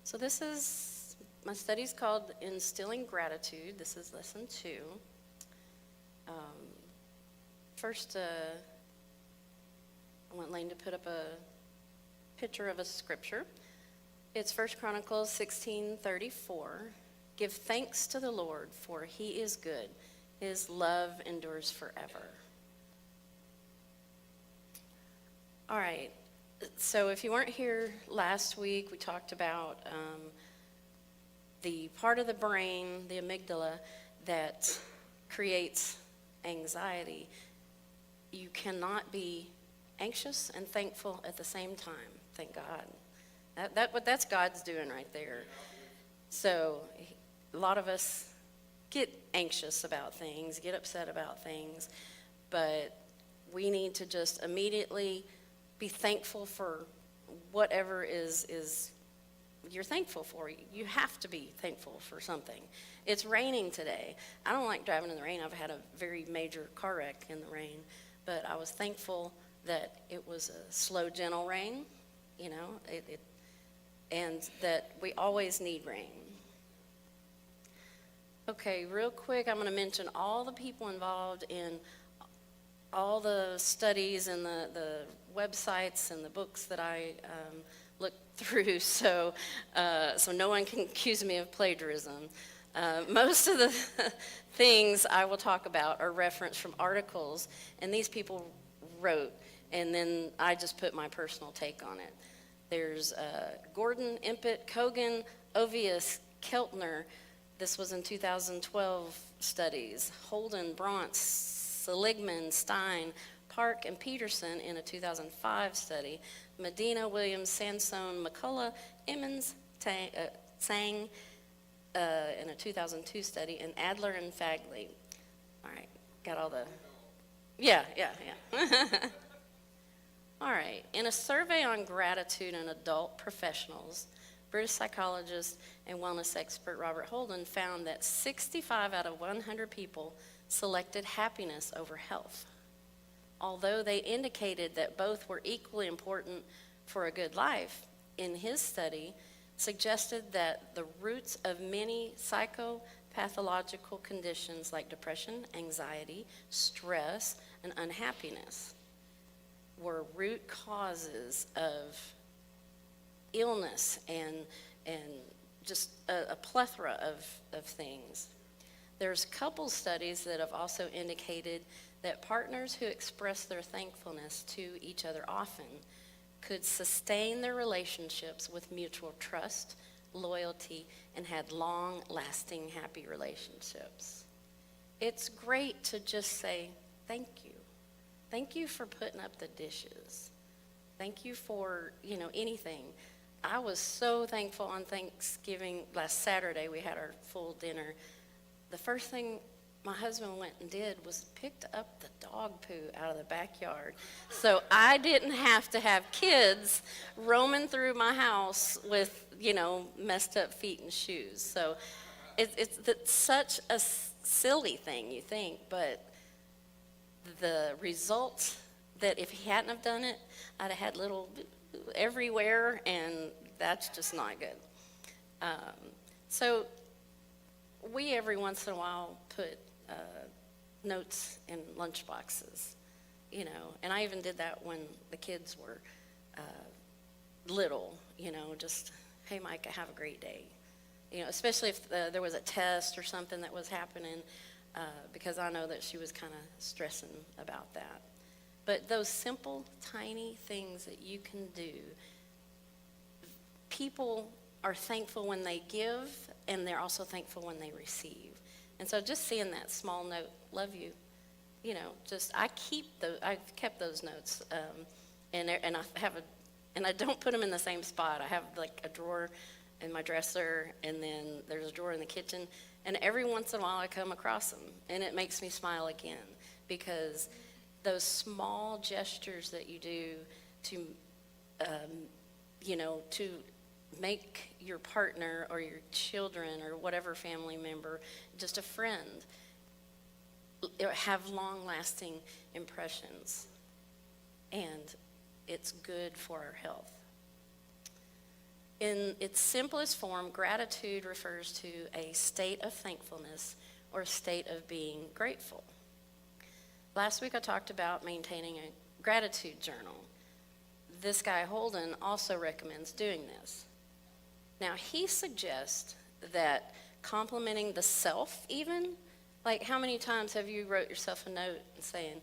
So this is, my study's called Instilling Gratitude. This is lesson 2. First, I want Lane to put up a picture of a scripture. It's 1 Chronicles 16:34. Give thanks to the Lord, for he is good. His love endures forever. All right. So if you weren't here last week, we talked about the part of the brain, the amygdala, that creates anxiety. You cannot be anxious and thankful at the same time. Thank God. That's God's doing right there. So a lot of us get anxious about things, get upset about things, but we need to just immediately be thankful for whatever is you're thankful for. You have to be thankful for something. It's raining today. I don't like driving in the rain. I've had a very major car wreck in the rain, but I was thankful that it was a slow, gentle rain, and that we always need rain. Okay, real quick, I'm going to mention all the people involved in all the studies and the websites and the books that I looked through, so no one can accuse me of plagiarism. Most of the things I will talk about are referenced from articles, and these people wrote, and then I just put my personal take on it. There's Gordon, Impet, Kogan, Ovius, Keltner. This was in 2012 studies. Holden, Brauntz, Seligman, Stein, Park, and Peterson in a 2005 study. Medina, Williams, Sansone, McCullough, Emmons, Tsang in a 2002 study, and Adler and Fagley. All right, got all the... Yeah. All right, in a survey on gratitude in adult professionals, British psychologist and wellness expert Robert Holden found that 65 out of 100 people selected happiness over health. Although they indicated that both were equally important for a good life, in his study suggested that the roots of many psychopathological conditions like depression, anxiety, stress, and unhappiness were root causes of illness and just a plethora of things. There's couple studies that have also indicated that partners who express their thankfulness to each other often could sustain their relationships with mutual trust, loyalty, and had long-lasting happy relationships. It's great to just say thank you. Thank you for putting up the dishes. Thank you for, anything. I was so thankful on Thanksgiving. Last Saturday, we had our full dinner. The first thing my husband went and did was picked up the dog poo out of the backyard. So I didn't have to have kids roaming through my house with, messed up feet and shoes. So it's such a silly thing, you think, but the result that if he hadn't have done it, I'd have had little everywhere, and that's just not good. So we every once in a while put notes in lunch boxes, and I even did that when the kids were little, just, hey, Micah, have a great day. Especially if there was a test or something that was happening, because I know that she was kind of stressing about that. But those simple, tiny things that you can do, people are thankful when they give, and they're also thankful when they receive. And so just seeing that small note, love you, I've kept those notes, and I don't put them in the same spot. I have like a drawer in my dresser, and then there's a drawer in the kitchen, and every once in a while I come across them, and it makes me smile again, because those small gestures that you do to, to make your partner or your children or whatever family member, just a friend, have long-lasting impressions, and it's good for our health. In its simplest form, gratitude refers to a state of thankfulness or a state of being grateful. Last week I talked about maintaining a gratitude journal. This guy Holden also recommends doing this. Now he suggests that complimenting the self even, like how many times have you wrote yourself a note saying,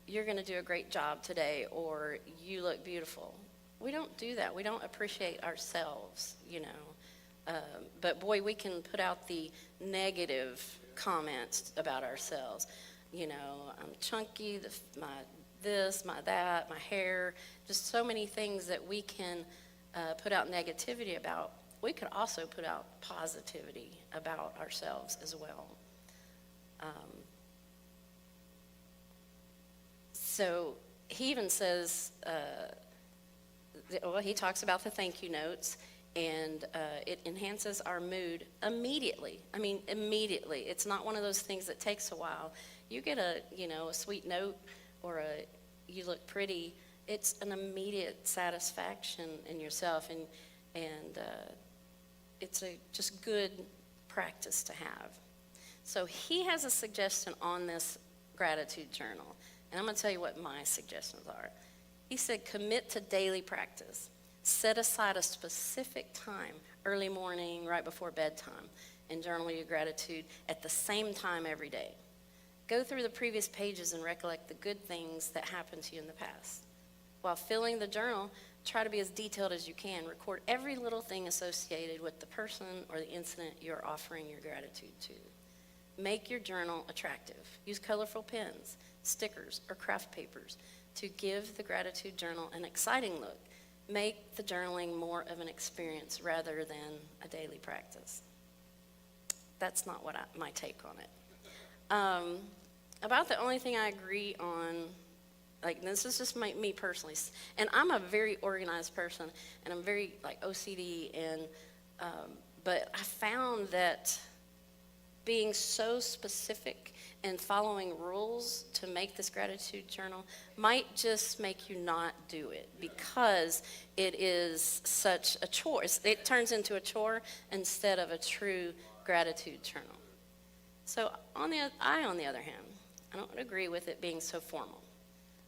you're going to do a great job today, or you look beautiful? We don't do that. We don't appreciate ourselves, you know. But boy, we can put out the negative comments about ourselves. You know, I'm chunky, my this, my that, my hair, just so many things that we can put out negativity about. We could also put out positivity about ourselves as well. So he even says, well, he talks about the thank you notes, and it enhances our mood immediately. I mean, immediately. It's not one of those things that takes a while. You get a sweet note or you look pretty, it's an immediate satisfaction in yourself, and it's a just good practice to have. So he has a suggestion on this gratitude journal, and I'm going to tell you what my suggestions are. He said, commit to daily practice. Set aside a specific time, early morning, right before bedtime, and journal your gratitude at the same time every day. Go through the previous pages and recollect the good things that happened to you in the past. While filling the journal, try to be as detailed as you can. Record every little thing associated with the person or the incident you're offering your gratitude to. Make your journal attractive. Use colorful pens, stickers, or craft papers to give the gratitude journal an exciting look. Make the journaling more of an experience rather than a daily practice. That's not what my take on it. About the only thing I agree on, like this is just me personally, and I'm a very organized person, and I'm very like OCD, and but I found that being so specific and following rules to make this gratitude journal might just make you not do it because it is such a chore. It turns into a chore instead of a true gratitude journal. So on the other hand, I don't agree with it being so formal.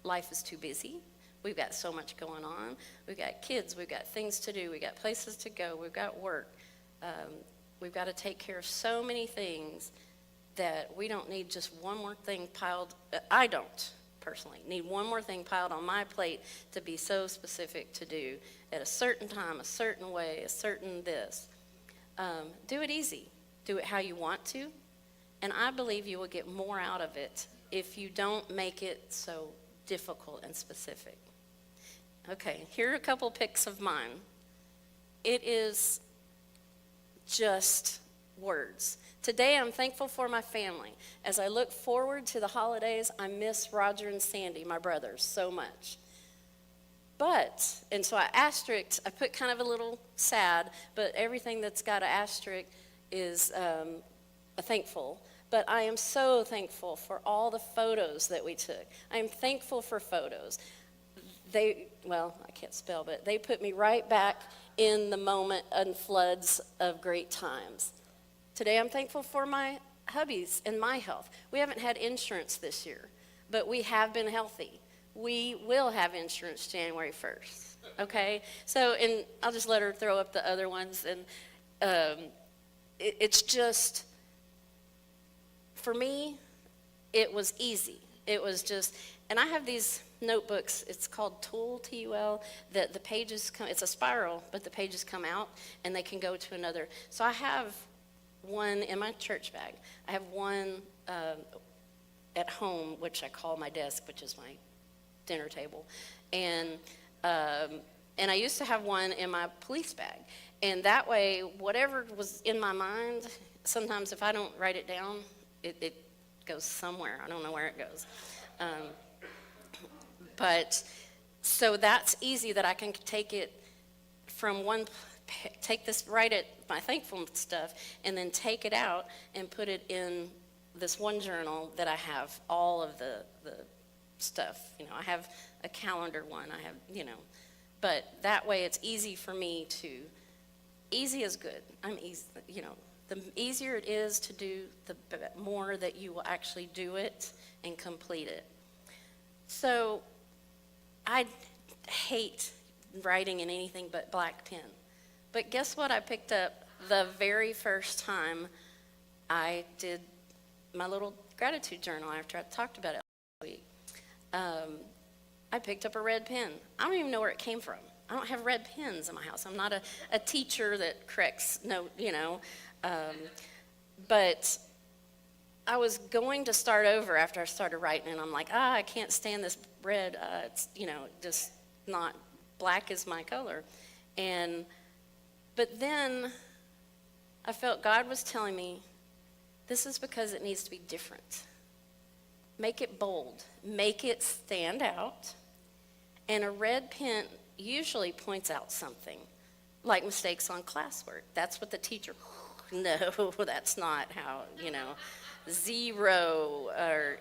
Life is too busy. We've got so much going on. We've got kids. We've got things to do. We've got places to go. We've got work. We've got to take care of so many things that we don't need just one more thing piled. I don't personally need one more thing piled on my plate to be so specific to do at a certain time, a certain way, a certain this. Do it easy. Do it how you want to. And I believe you will get more out of it if you don't make it so difficult and specific. Okay, here are a couple pics of mine. It is just words. Today I'm thankful for my family. As I look forward to the holidays, I miss Roger and Sandy, my brothers, so much. And so I put kind of a little sad, but everything that's got an asterisk is thankful. But I am so thankful for all the photos that we took. I am thankful for photos. I can't spell, but they put me right back in the moment and floods of great times. Today I'm thankful for my hubbies and my health. We haven't had insurance this year, but we have been healthy. We will have insurance January 1st, okay? So, and I'll just let her throw up the other ones. And it's just, for me, it was easy. It was just, and I have these notebooks, it's called Tulle, T-U-L, that the pages come, it's a spiral, but the pages come out and they can go to another. So I have one in my church bag. I have one at home, which I call my desk, which is my dinner table. And I used to have one in my police bag. And that way, whatever was in my mind, sometimes if I don't write it down, it goes somewhere. I don't know where it goes. But so that's easy that I can take it from write it, my thankful stuff, and then take it out and put it in this one journal that I have all of the stuff. I have a calendar one. I have, but that way it's easy for me to easy is good. I'm easy, the easier it is to do, the more that you will actually do it and complete it. So I hate writing in anything but black pen. But guess what I picked up the very first time I did my little gratitude journal after I talked about it last week? I picked up a red pen. I don't even know where it came from. I don't have red pens in my house. I'm not a teacher that corrects note, but I was going to start over after I started writing, and I'm like, I can't stand this red. It's, just not, black is my color. But then I felt God was telling me, this is because it needs to be different. Make it bold. Make it stand out. And a red pen usually points out something, like mistakes on classwork. That's what the teacher, no, that's not how, zero, or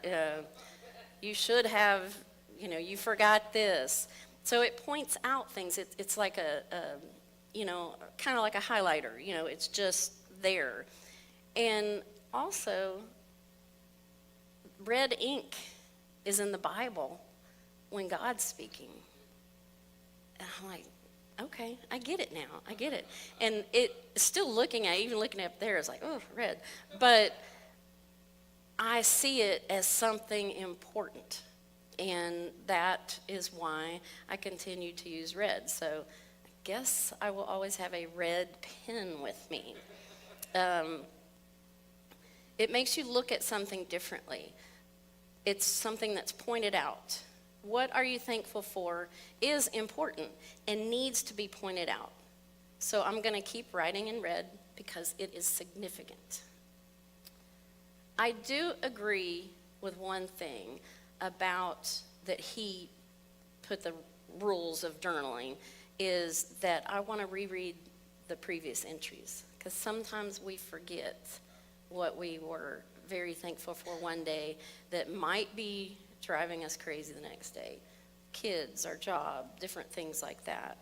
you should have, you forgot this. So it points out things. It's like kind of like a highlighter, it's just there. And also, red ink is in the Bible when God's speaking. And I'm like, okay, I get it now. I get it. And still even looking up there, it's like, oh, red. But I see it as something important. And that is why I continue to use red. So I guess I will always have a red pen with me. It makes you look at something differently. It's something that's pointed out. What are you thankful for is important and needs to be pointed out. So I'm going to keep writing in red because it is significant. I do agree with one thing about that he put the rules of journaling, is that I want to reread the previous entries, because sometimes we forget what we were very thankful for one day that might be driving us crazy the next day. Kids, our job, different things like that.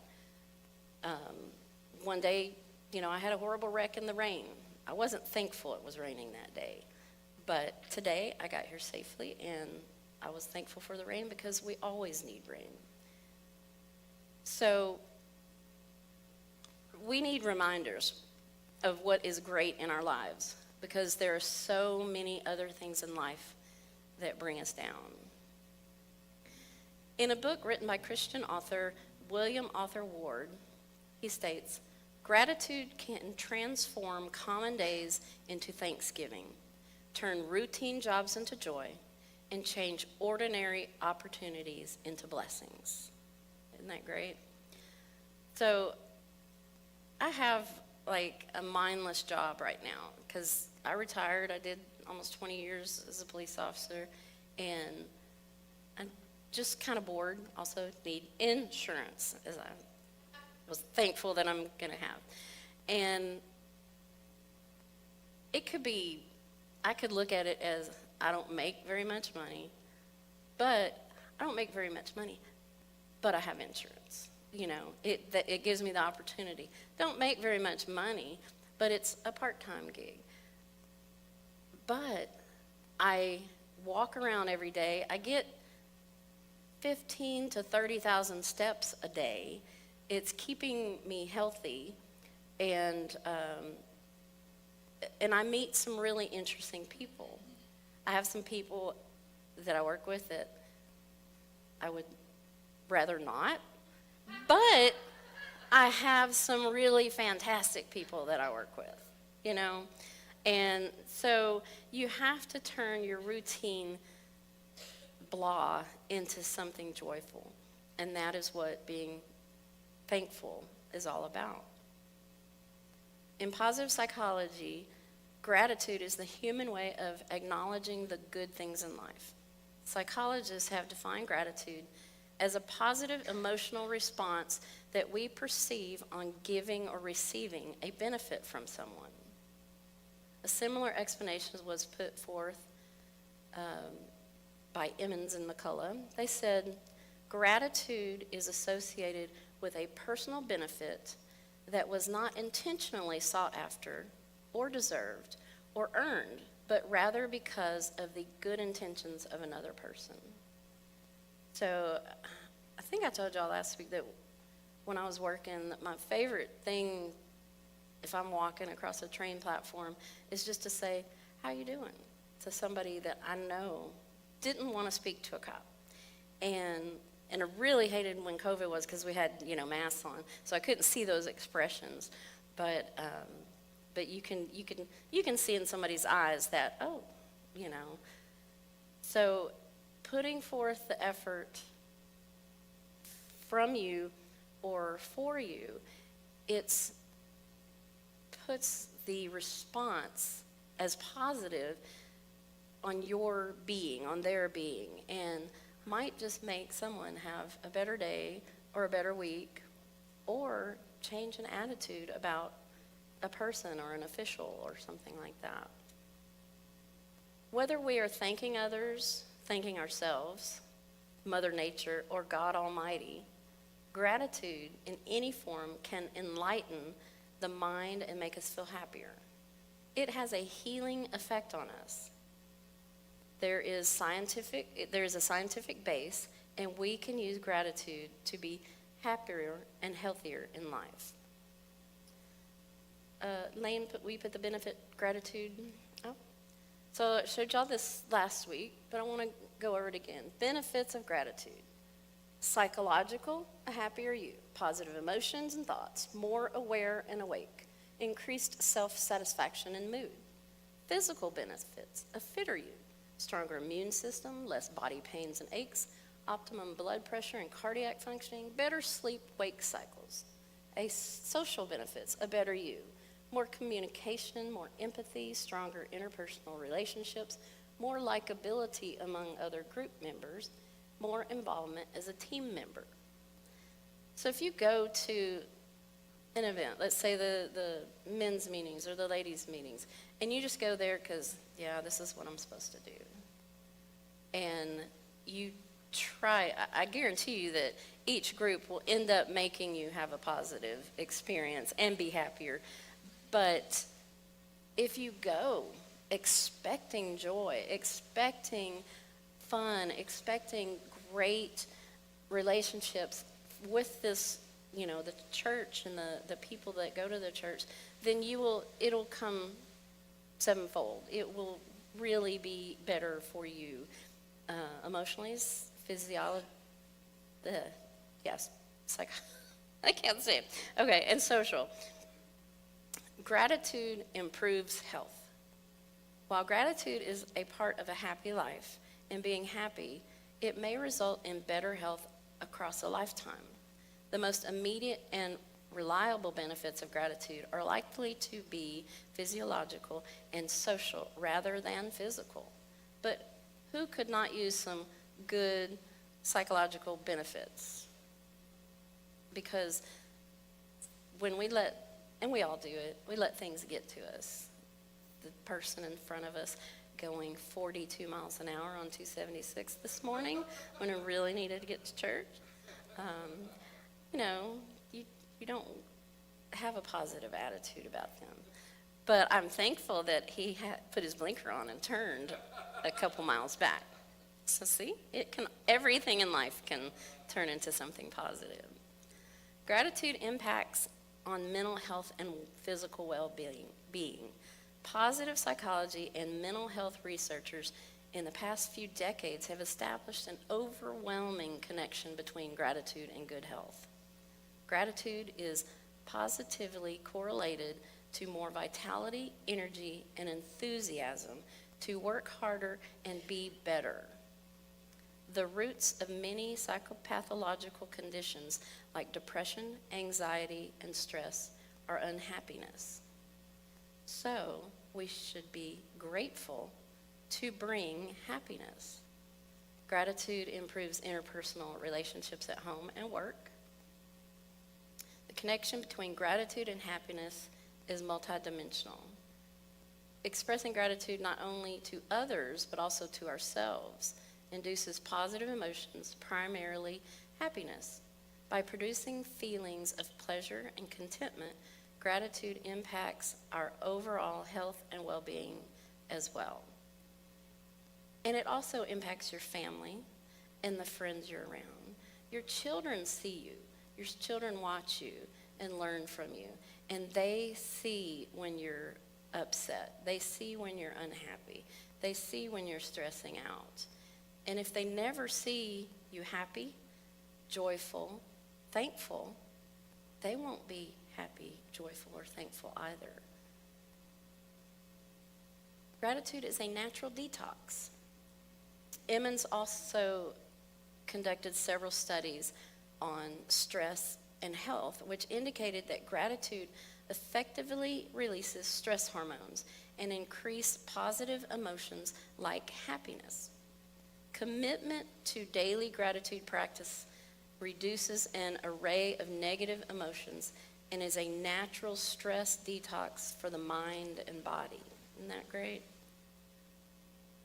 One day, I had a horrible wreck in the rain. I wasn't thankful it was raining that day. But today, I got here safely, and I was thankful for the rain because we always need rain. So we need reminders of what is great in our lives, because there are so many other things in life that bring us down. In a book written by Christian author William Arthur Ward, he states, "Gratitude can transform common days into thanksgiving, turn routine jobs into joy, and change ordinary opportunities into blessings." Isn't that great? So I have like a mindless job right now because I retired. I did almost 20 years as a police officer, and I'm just kind of bored. Also need insurance, as I was thankful that I'm going to have. And it could be, I could look at it as I don't make very much money, but I don't make very much money, but I have insurance. It gives me the opportunity. Don't make very much money, but it's a part-time gig. But I walk around every day. I get 15 to 30,000 steps a day. It's keeping me healthy, and I meet some really interesting people. I have some people that I work with that I would rather not, but I have some really fantastic people that I work with, And so you have to turn your routine blah into something joyful. And that is what being thankful is all about. In positive psychology, gratitude is the human way of acknowledging the good things in life. Psychologists have defined gratitude as a positive emotional response that we perceive on giving or receiving a benefit from someone. A similar explanation was put forth by Emmons and McCullough. They said, gratitude is associated with a personal benefit that was not intentionally sought after or deserved or earned, but rather because of the good intentions of another person. So I think I told y'all last week that when I was working, my favorite thing if I'm walking across a train platform is just to say, "How you doing?" to somebody that I know didn't want to speak to a cop. And I really hated when COVID was because we had, masks on, so I couldn't see those expressions. But you can see in somebody's eyes that, So putting forth the effort from you or for you, puts the response as positive on your being, on their being, and might just make someone have a better day or a better week, or change an attitude about a person or an official or something like that. Whether we are thanking others, thanking ourselves, Mother Nature, or God Almighty, gratitude in any form can enlighten the mind and make us feel happier. It has a healing effect on us. There is a scientific base, and we can use gratitude to be happier and healthier in life. Lane, we put the benefit gratitude up. So I showed y'all this last week, but I want to go over it again. Benefits of gratitude. Psychological, a happier you. Positive emotions and thoughts, more aware and awake. Increased self-satisfaction and mood. Physical benefits, a fitter you. Stronger immune system, less body pains and aches, optimum blood pressure and cardiac functioning, better sleep-wake cycles. Social benefits, a better you. More communication, more empathy, stronger interpersonal relationships, more likability among other group members, more involvement as a team member. So if you go to an event, let's say the men's meetings or the ladies' meetings, and you just go there because, this is what I'm supposed to do. And you try, I guarantee you that each group will end up making you have a positive experience and be happier. But if you go expecting joy, expecting fun, expecting great relationships with this, the church and the people that go to the church, then it'll come sevenfold. It will really be better for you emotionally, physiology, I can't say it. Okay, and social. Gratitude improves health. While gratitude is a part of a happy life, and being happy, it may result in better health across a lifetime. The most immediate and reliable benefits of gratitude are likely to be physiological and social rather than physical. But who could not use some good psychological benefits? Because when we we all do it, we let things get to us. The person in front of us going 42 miles an hour on 276 this morning when I really needed to get to church. You don't have a positive attitude about them. But I'm thankful that he put his blinker on and turned a couple miles back. So see, everything in life can turn into something positive. Gratitude impacts on mental health and physical well-being. Positive psychology and mental health researchers in the past few decades have established an overwhelming connection between gratitude and good health. Gratitude is positively correlated to more vitality, energy, and enthusiasm to work harder and be better. The roots of many psychopathological conditions like depression, anxiety, and stress are unhappiness. So we should be grateful to bring happiness. Gratitude improves interpersonal relationships at home and work. The connection between gratitude and happiness is multidimensional. Expressing gratitude not only to others but also to ourselves induces positive emotions, primarily happiness. By producing feelings of pleasure and contentment, gratitude impacts our overall health and well-being as well. And it also impacts your family and the friends you're around. Your children see you. Your children watch you and learn from you. And they see when you're upset. They see when you're unhappy. They see when you're stressing out. And if they never see you happy, joyful, thankful, they won't be happy, joyful, or thankful either. Gratitude is a natural detox. Emmons also conducted several studies on stress and health, which indicated that gratitude effectively releases stress hormones and increase positive emotions like happiness. Commitment to daily gratitude practice reduces an array of negative emotions and is a natural stress detox for the mind and body. Isn't that great?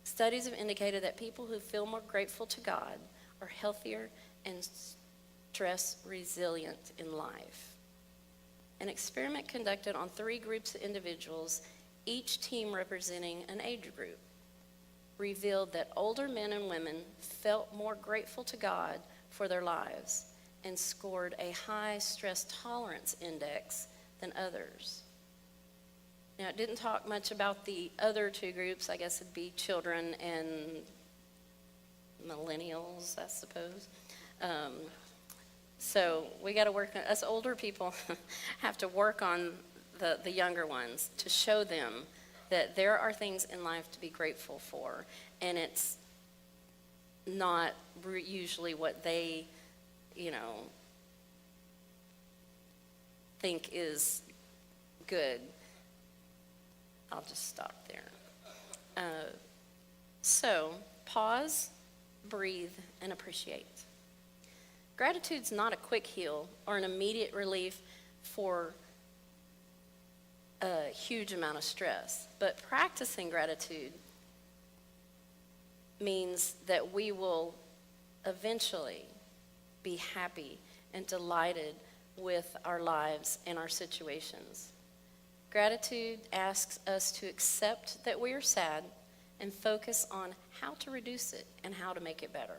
Studies have indicated that people who feel more grateful to God are healthier and stress resilient in life. An experiment conducted on 3 groups of individuals, each team representing an age group, revealed that older men and women felt more grateful to God for their lives and scored a high stress tolerance index than others. Now, it didn't talk much about the other 2 groups. I guess it'd be children and millennials, I suppose. So we got to work on, us older people have to work on the younger ones to show them that there are things in life to be grateful for, and it's not usually what they, think is good. I'll just stop there. So pause, breathe, and appreciate. Gratitude's not a quick heal or an immediate relief for a huge amount of stress, but practicing gratitude means that we will eventually be happy and delighted with our lives and our situations. Gratitude asks us to accept that we are sad and focus on how to reduce it and how to make it better.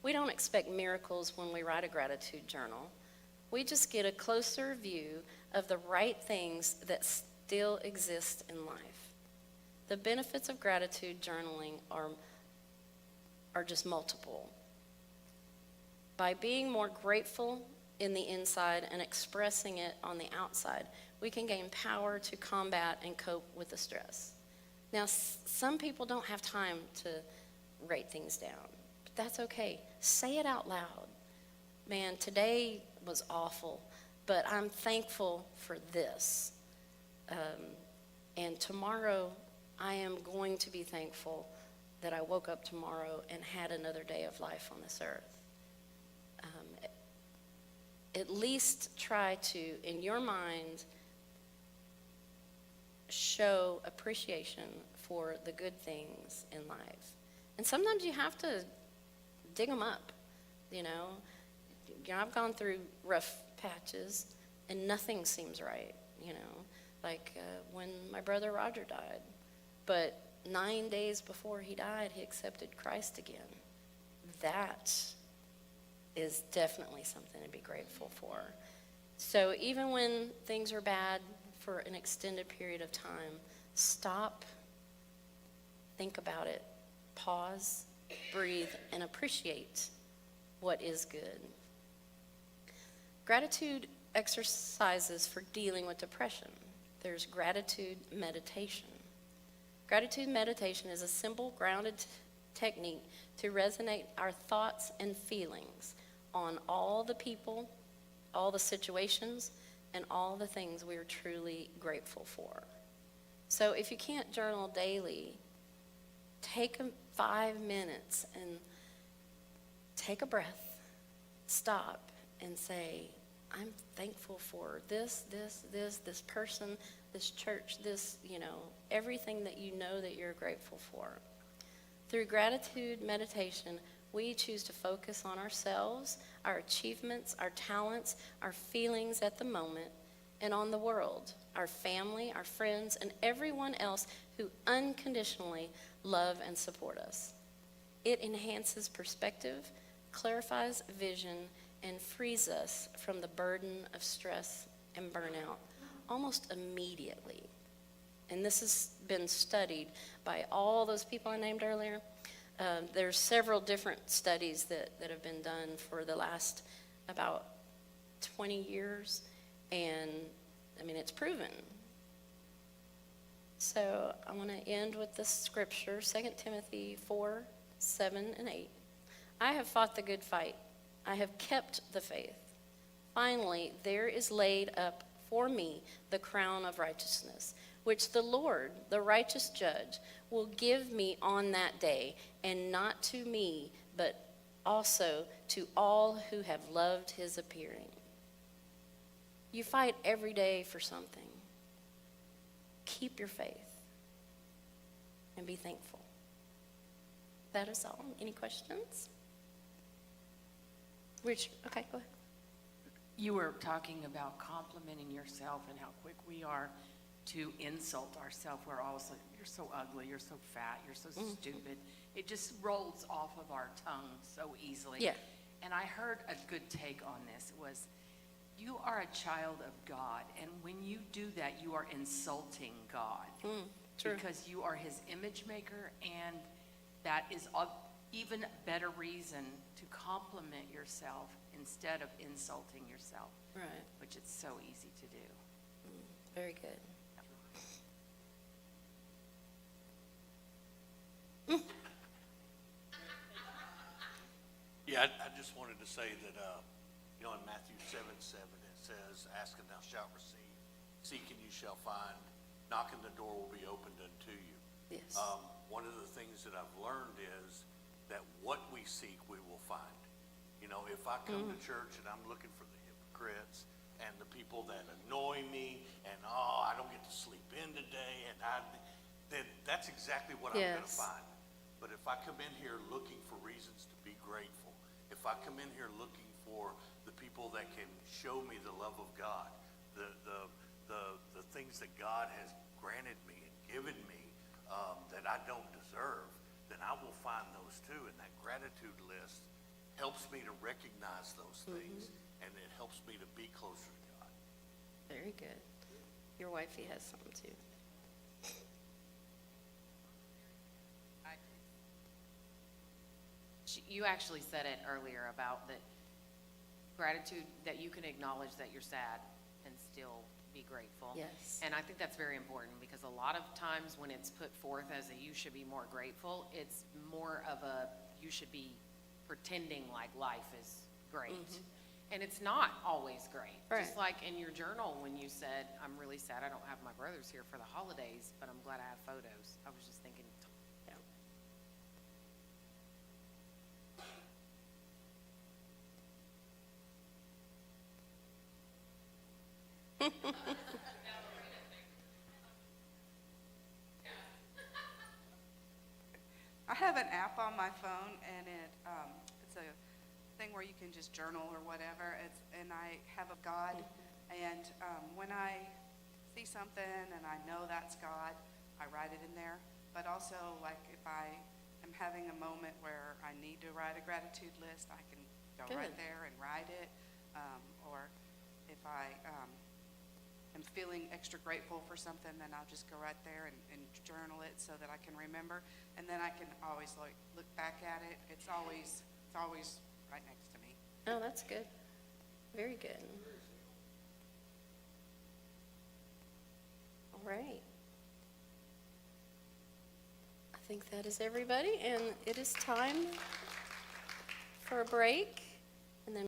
We don't expect miracles when we write a gratitude journal. We just get a closer view of the right things that still exist in life. The benefits of gratitude journaling are just multiple. By being more grateful in the inside and expressing it on the outside, we can gain power to combat and cope with the stress. Now, some people don't have time to write things down, but that's okay. Say it out loud. Man, today was awful, but I'm thankful for this. And tomorrow, I am going to be thankful that I woke up tomorrow and had another day of life on this earth. At least try to, in your mind, show appreciation for the good things in life. And sometimes you have to dig them up, I've gone through rough patches and nothing seems right, like when my brother Roger died. But 9 days before he died, he accepted Christ again. That is definitely something to be grateful for. So even when things are bad for an extended period of time, stop, think about it, pause, breathe, and appreciate what is good. Gratitude exercises for dealing with depression. There's gratitude meditation. Gratitude meditation is a simple, grounded technique to resonate our thoughts and feelings on all the people, all the situations, and all the things we are truly grateful for. So if you can't journal daily, take 5 minutes and take a breath, stop, and say, I'm thankful for this person, this church, everything that you know that you're grateful for. Through gratitude meditation, We choose to focus on ourselves, our achievements, our talents, our feelings at the moment, and on the world, our family, our friends, and everyone else who unconditionally love and support us. It enhances perspective, clarifies vision, and frees us from the burden of stress and burnout almost immediately. And this has been studied by all those people I named earlier. There's several different studies that have been done for the last about 20 years, and I mean, it's proven. So I want to end with this scripture, 2 Timothy 4, 7, and 8. I have fought the good fight. I have kept the faith. Finally, there is laid up for me the crown of righteousness, which the Lord, the righteous judge, will give me on that day, and not to me, but also to all who have loved his appearing. You fight every day for something. Keep your faith and be thankful. That is all. Any questions? Rich, okay, go ahead. You were talking about complimenting yourself and how quick we are to insult ourselves. We're always like, you're so ugly, you're so fat, you're so stupid. It just rolls off of our tongue so easily. Yeah. And I heard a good take on this. It was, you are a child of God, and when you do that, you are insulting God. True. Because you are his image maker, and that is an even better reason to compliment yourself instead of insulting yourself, Right. which it's so easy to do. Very good. Yeah, I just wanted to say that, in Matthew 7:7, it says, ask and thou shalt receive, seek and you shall find, knock and the door will be opened unto you. Yes. One of the things that I've learned is that what we seek, we will find. If I come to church and I'm looking for the hypocrites and the people that annoy me and, I don't get to sleep in today, then that's exactly what I'm going to Yes. find. But if I come in here looking for reasons to be grateful, if I come in here looking for the people that can show me the love of God, the things that God has granted me and given me that I don't deserve, then I will find those too. And that gratitude list helps me to recognize those things, and it helps me to be closer to God. Very good. Your wifey has something too. You actually said it earlier about that gratitude, that you can acknowledge that you're sad and still be grateful. Yes. And I think that's very important, because a lot of times when it's put forth as a you should be more grateful, it's more of a you should be pretending like life is great. And it's not always great. Right. Just like in your journal when you said, I'm really sad I don't have my brothers here for the holidays, but I'm glad I have photos. I was just thinking, Yeah. I have an app on my phone, and it's a thing where you can just journal or whatever. And I have a God, and when I see something and I know that's God, I write it in there. But also, like, if I am having a moment where I need to write a gratitude list, I can go right Good. there and write it. Or if I am feeling extra grateful for something, then I'll just go right there and journal it so that I can remember. And then I can always look back at it. It's always right next to me. Oh, that's good. Very good. All right. I think that is everybody, and it is time for a break.